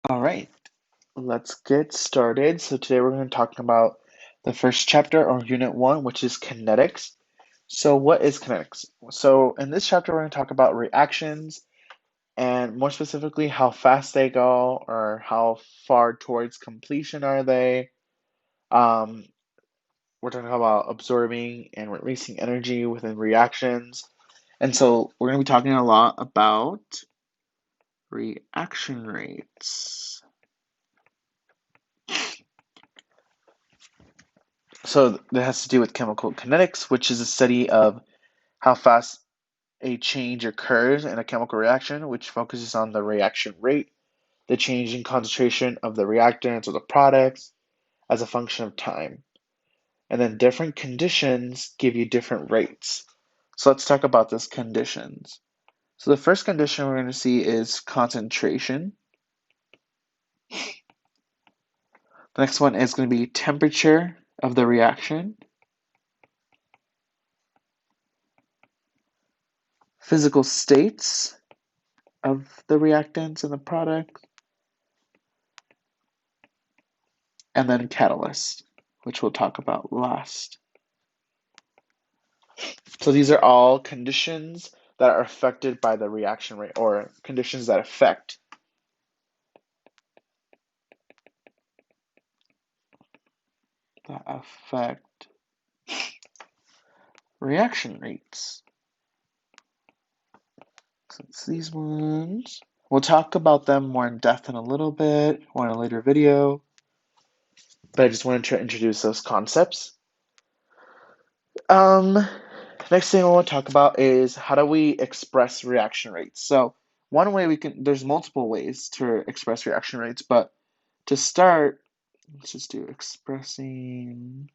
All right, let's get started. So today we're going to talk about the first chapter or unit one, which is kinetics. So what is kinetics? So in this chapter, we're going to talk about reactions and more specifically how fast they go or how far towards completion are they. Um, we're talking about absorbing and releasing energy within reactions. And so we're going to be talking a lot about reaction rates. So that has to do with chemical kinetics, which is a study of how fast a change occurs in a chemical reaction, which focuses on the reaction rate, the change in concentration of the reactants or the products as a function of time. And then different conditions give you different rates. So let's talk about those conditions. So the first condition we're going to see is concentration. The next one is going to be temperature of the reaction, physical states of the reactants and the product, and then catalyst, which we'll talk about last. So these are all conditions that are affected by the reaction rate, or conditions that affect reaction rates. So it's these ones. We'll talk about them more in depth in a little bit or in a later video, but I just wanted to introduce those concepts. Next thing I want to talk about is how do we express reaction rates. So one way there's multiple ways to express reaction rates, but to start, let's just do expressing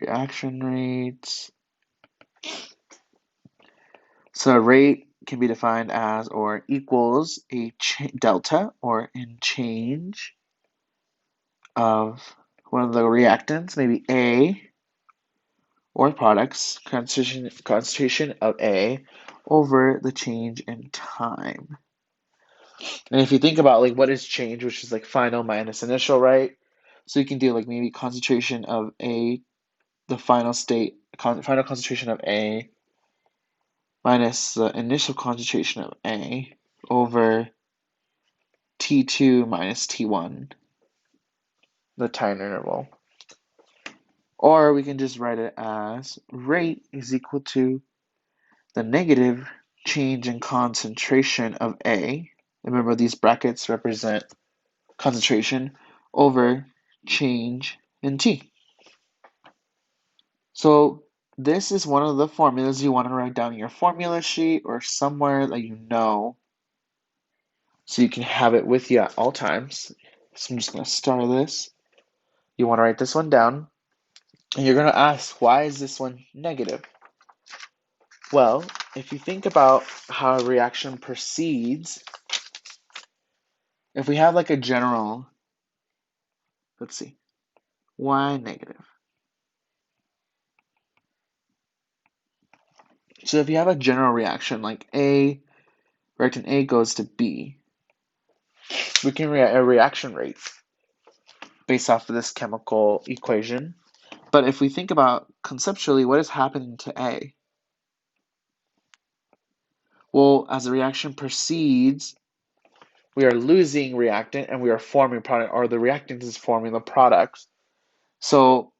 reaction rates. So a rate can be defined as or equals a delta or in change of one of the reactants, maybe A, or products, concentration of A over the change in time. And if you think about like what is change, which is like final minus initial, right? So you can do like maybe concentration of A, the final state, final concentration of A minus the initial concentration of A over T2 minus T1, the time interval. Or we can just write it as rate is equal to the negative change in concentration of A. Remember, these brackets represent concentration over change in T. So this is one of the formulas you want to write down in your formula sheet or somewhere that you know so you can have it with you at all times. So I'm just going to star this. You want to write this one down and you're going to ask, why is this one negative? Well, if you think about how a reaction proceeds, if we have like a general, let's see, why negative? So if you have a general reaction like A, reactant A goes to B, we can write a reaction rate based off of this chemical equation. But if we think about conceptually, what is happening to A? Well, as the reaction proceeds, we are losing reactant and we are forming product, or the reactant is forming the products. So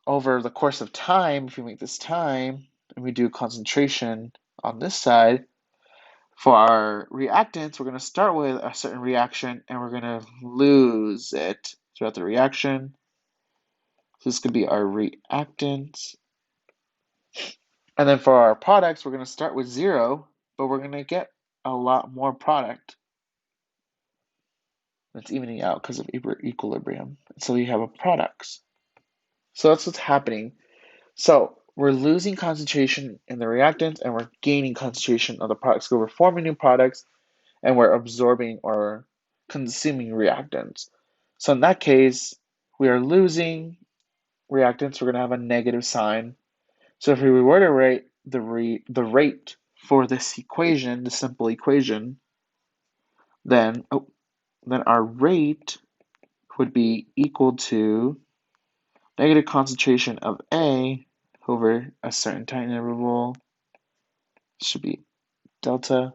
over the course of time, if we make this time and we do concentration on this side, for our reactants, we're going to start with a certain reaction and we're going to lose it throughout the reaction. So this could be our reactants. And then for our products, we're going to start with 0, but we're going to get a lot more product. It's evening out because of equilibrium. So we have a products. So that's what's happening. So we're losing concentration in the reactants and we're gaining concentration of the products. So we're forming new products and we're absorbing or consuming reactants. So in that case, we are losing reactants. We're going to have a negative sign. So if we were to write the rate for this equation, the simple equation, then then our rate would be equal to negative concentration of A over a certain time interval, should be delta,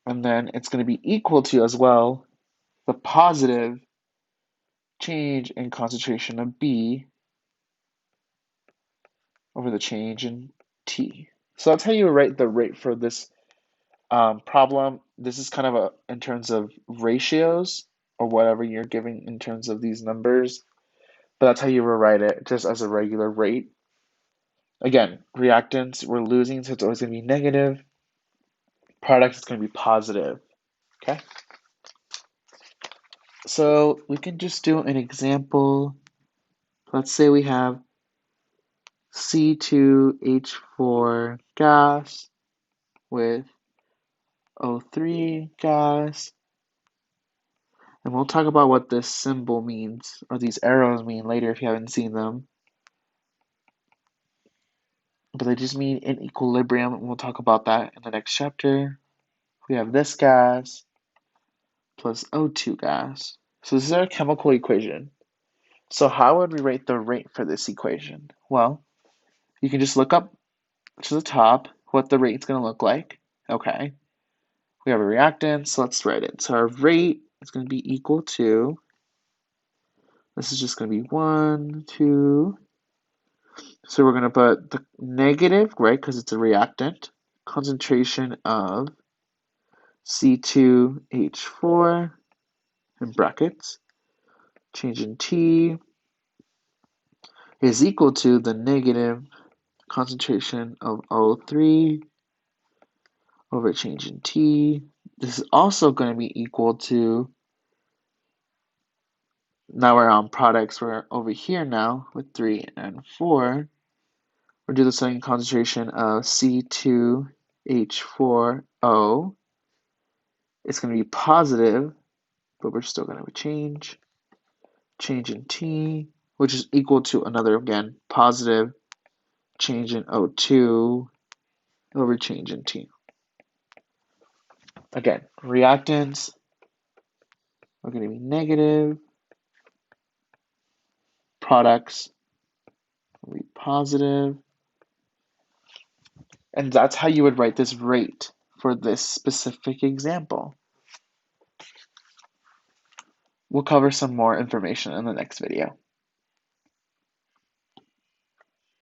and then it's going to be equal to as well the positive change in concentration of B over the change in T. So that's how you write the rate for this problem. This is kind of in terms of ratios or whatever you're giving in terms of these numbers, but that's how you rewrite it just as a regular rate. Again, reactants, we're losing, so it's always going to be negative. Products, it's going to be positive. Okay? So we can just do an example. Let's say we have C2H4 gas with O3 gas. And we'll talk about what this symbol means, or these arrows mean later if you haven't seen them. But they just mean in equilibrium, and we'll talk about that in the next chapter. We have this gas plus O2 gas. So this is our chemical equation. So how would we rate the rate for this equation? Well, you can just look up to the top what the rate's going to look like. Okay. We have a reactant, so let's write it. So our rate is going to be equal to, this is just going to be 1, 2. So we're going to put the negative, right, because it's a reactant, concentration of C2H4 in brackets, change in T is equal to the negative concentration of O3 over change in T. This is also going to be equal to, now we're on products, we're over here now with 3 and 4. We'll do the same concentration of C2H4O. It's going to be positive, but we're still going to change in T, which is equal to another, again, positive change in O2 over change in T. Again, reactants are going to be negative, products will be positive, and that's how you would write this rate for this specific example. We'll cover some more information in the next video.